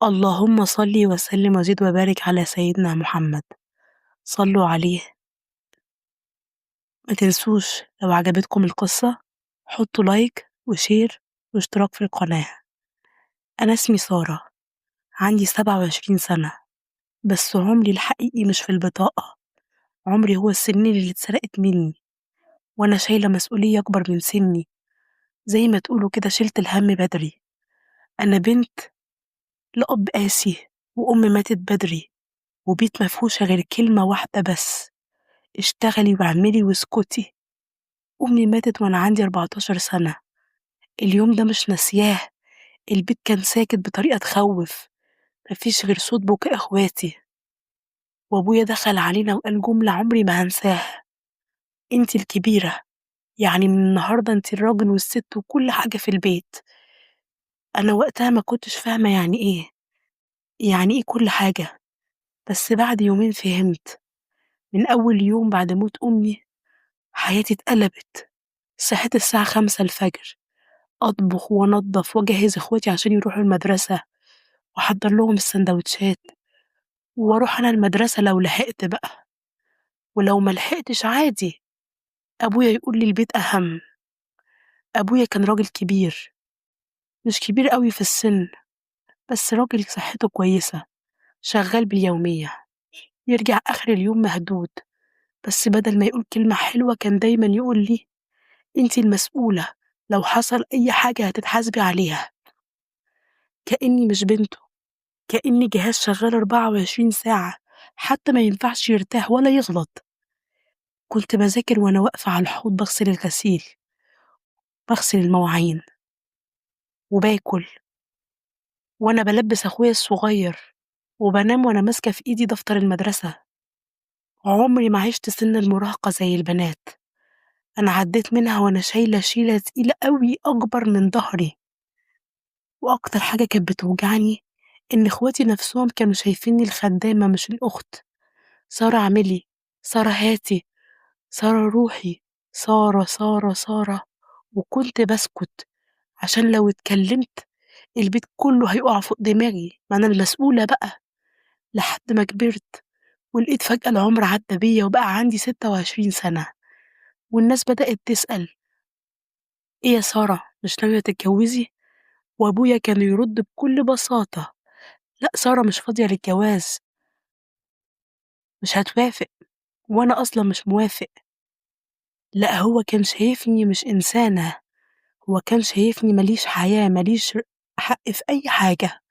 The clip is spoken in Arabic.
اللهم صل وسلم وزد وبارك على سيدنا محمد. صلوا عليه. ما تنسوش لو عجبتكم القصة حطوا لايك وشير واشتراك في القناة. أنا اسمي سارة، عندي 27 سنة، بس عمري الحقيقي مش في البطاقة. عمري هو السنين اللي اتسرقت مني، وأنا شايلة مسؤولية أكبر من سني. زي ما تقولوا كده شلت الهم بدري. أنا بنت لأب قاسي وأم ماتت بدري، وبيت مفهوش غير كلمة واحدة بس: اشتغلي واعملي واسكتي. أمي ماتت وأنا عندي 14 سنة. اليوم ده مش ناسياه. البيت كان ساكت بطريقة تخوف، مفيش غير صوت بكاء إخواتي. وأبويا دخل علينا وقال جملة عمري ما هنساها: انتي الكبيرة، يعني من النهاردة انتي الراجل والست وكل حاجة في البيت. أنا وقتها ما كنتش فاهمة يعني إيه كل حاجة. بس بعد يومين فهمت. من أول يوم بعد موت أمي حياتي اتقلبت. صحيت الساعة 5 الفجر، أطبخ وأنضف وأجهز إخواتي عشان يروحوا المدرسة، وأحضر لهم السندوتشات، وأروح أنا المدرسة لو لحقت بقى، ولو ما لحقتش عادي. أبويا يقول لي البيت أهم. أبويا كان راجل كبير، مش كبير قوي في السن، بس راجل صحته كويسة، شغال باليومية، يرجع آخر اليوم مهدود. بس بدل ما يقول كلمة حلوة كان دايما يقول لي: انتي المسؤولة، لو حصل أي حاجة هتتحاسبي عليها. كأني مش بنته، كأني جهاز شغال 24 ساعة، حتى ما ينفعش يرتاح ولا يغلط. كنت بذاكر وأنا واقفة على الحوض بغسل الغسيل، بغسل المواعين، وباكل، وأنا بلبس أخويا الصغير، وبنام وأنا ماسكة في إيدي دفتر المدرسة. عمري ما عشت سن المراهقة زي البنات. أنا عديت منها وأنا شايلة شيلة تقيلة قوي أكبر من ظهري. وأكتر حاجة كانت بتوجعني إن إخواتي نفسهم كانوا شايفيني الخدامة مش الأخت. سارة اعملي، سارة هاتي، سارة روحي، سارة سارة سارة. وكنت بسكت عشان لو اتكلمت البيت كله هيقع فوق دماغي، ما أنا المسؤولة بقى. لحد ما كبرت ولقيت فجأة العمر عدى بيا وبقى عندي 26 سنة، والناس بدأت تسأل: إيه يا سارة، مش ناوية تتجوزي؟ وأبويا كان يرد بكل بساطة: لأ، سارة مش فاضية للجواز، مش هتوافق، وأنا أصلا مش موافق. لأ، هو كان شايفني مش إنسانة، هو كان شايفني ماليش حياة، ماليش حق في أي حاجة.